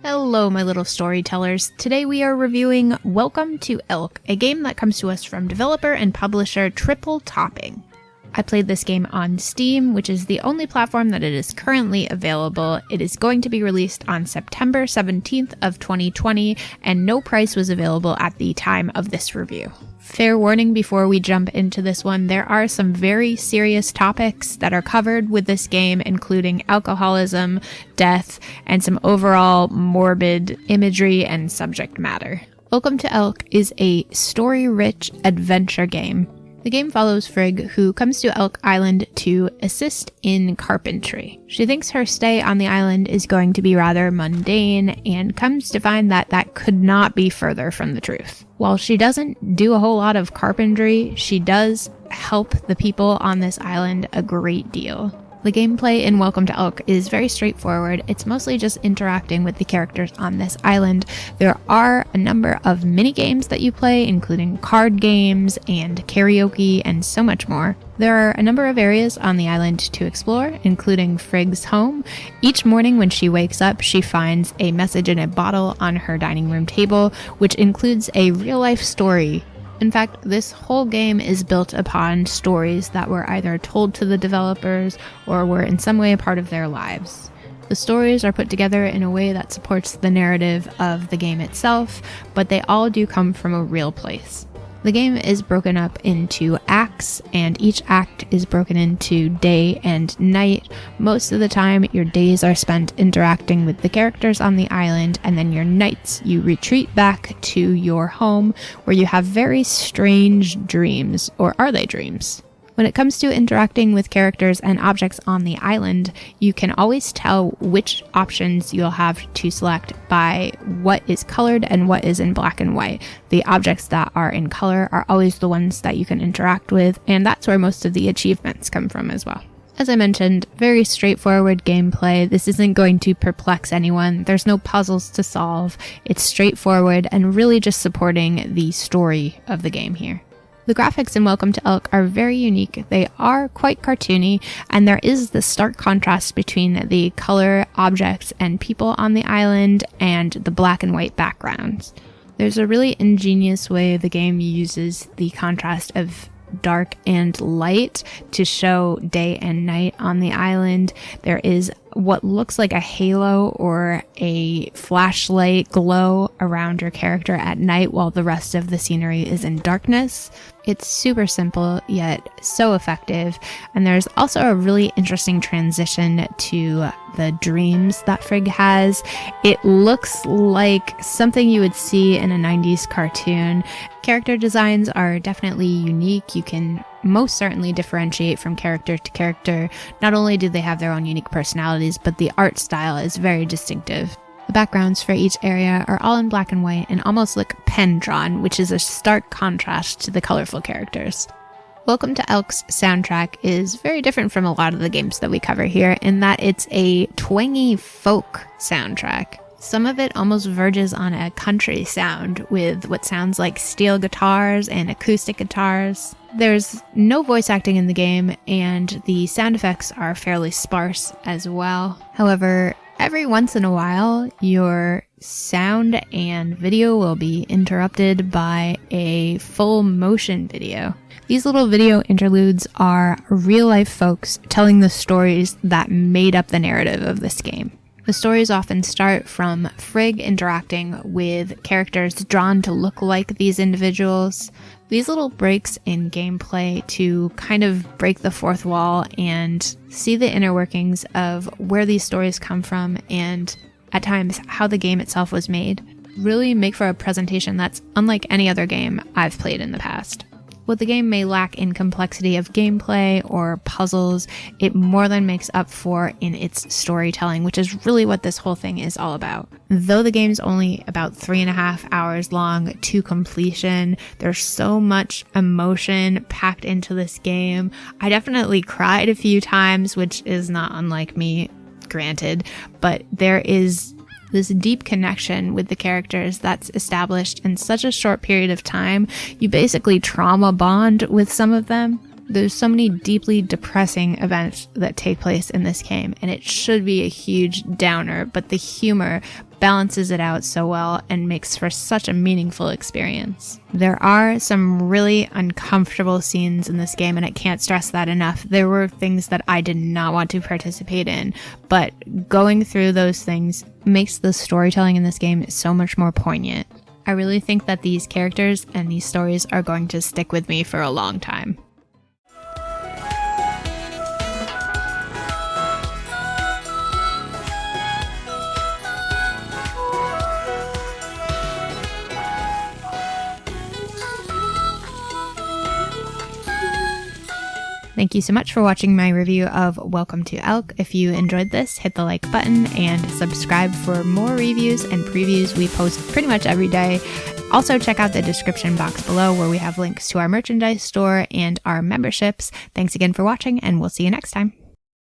Hello, my little storytellers. Today we are reviewing Welcome to Elk, a game that comes to us from developer and publisher Triple Topping. I played this game on Steam, which is the only platform that it is currently available. It is going to be released on September 17th of 2020, and no price was available at the time of this review. Fair warning before we jump into this one, there are some very serious topics that are covered with this game, including alcoholism, death, and some overall morbid imagery and subject matter. Welcome to Elk is a story-rich adventure game. The game follows Frigg, who comes to Elk Island to assist in carpentry. She thinks her stay on the island is going to be rather mundane, and comes to find that that could not be further from the truth. While she doesn't do a whole lot of carpentry, she does help the people on this island a great deal. The gameplay in Welcome to Elk is very straightforward. It's mostly just interacting with the characters on this island. There are a number of mini games that you play, including card games and karaoke and so much more. There are a number of areas on the island to explore, including Frigg's home. Each morning when she wakes up, she finds a message in a bottle on her dining room table, which includes a real-life story. In fact, this whole game is built upon stories that were either told to the developers or were in some way a part of their lives. The stories are put together in a way that supports the narrative of the game itself, but they all do come from a real place. The game is broken up into acts, and each act is broken into day and night. Most of the time, your days are spent interacting with the characters on the island, and then your nights, you retreat back to your home, where you have very strange dreams. Or are they dreams? When it comes to interacting with characters and objects on the island, you can always tell which options you'll have to select by what is colored and what is in black and white. The objects that are in color are always the ones that you can interact with, and that's where most of the achievements come from as well. As I mentioned, very straightforward gameplay. This isn't going to perplex anyone. There's no puzzles to solve. It's straightforward and really just supporting the story of the game here. The graphics in Welcome to Elk are very unique. They are quite cartoony, and there is the stark contrast between the color objects and people on the island and the black and white backgrounds. There's a really ingenious way the game uses the contrast of dark and light to show day and night on the island. There is what looks like a halo or a flashlight glow around your character at night while the rest of the scenery is in darkness. It's super simple, yet so effective. And there's also a really interesting transition to the dreams that Frigg has. It looks like something you would see in a 90s cartoon. Character designs are definitely unique. You can most certainly differentiate from character to character. Not only do they have their own unique personalities, but the art style is very distinctive. The backgrounds for each area are all in black and white and almost look pen-drawn, which is a stark contrast to the colorful characters. Welcome to Elk's soundtrack is very different from a lot of the games that we cover here in that it's a twangy folk soundtrack. Some of it almost verges on a country sound with what sounds like steel guitars and acoustic guitars. There's no voice acting in the game, and the sound effects are fairly sparse as well. However, every once in a while, your sound and video will be interrupted by a full motion video. These little video interludes are real-life folks telling the stories that made up the narrative of this game. The stories often start from Frigg interacting with characters drawn to look like these individuals. These little breaks in gameplay to kind of break the fourth wall and see the inner workings of where these stories come from and, at times, how the game itself was made really make for a presentation that's unlike any other game I've played in the past. What the game may lack in complexity of gameplay or puzzles, it more than makes up for in its storytelling, which is really what this whole thing is all about. Though the game's only about 3.5 hours long to completion, there's so much emotion packed into this game. I definitely cried a few times, which is not unlike me, granted, but there is this deep connection with the characters that's established in such a short period of time. You basically trauma bond with some of them. There's so many deeply depressing events that take place in this game, and it should be a huge downer, but the humor balances it out so well and makes for such a meaningful experience. There are some really uncomfortable scenes in this game, and I can't stress that enough. There were things that I did not want to participate in, but going through those things makes the storytelling in this game so much more poignant. I really think that these characters and these stories are going to stick with me for a long time. Thank you so much for watching my review of Welcome to Elk. If you enjoyed this, hit the like button and subscribe for more reviews and previews. We post pretty much every day. Also, check out the description box below where we have links to our merchandise store and our memberships. Thanks again for watching, and we'll see you next time.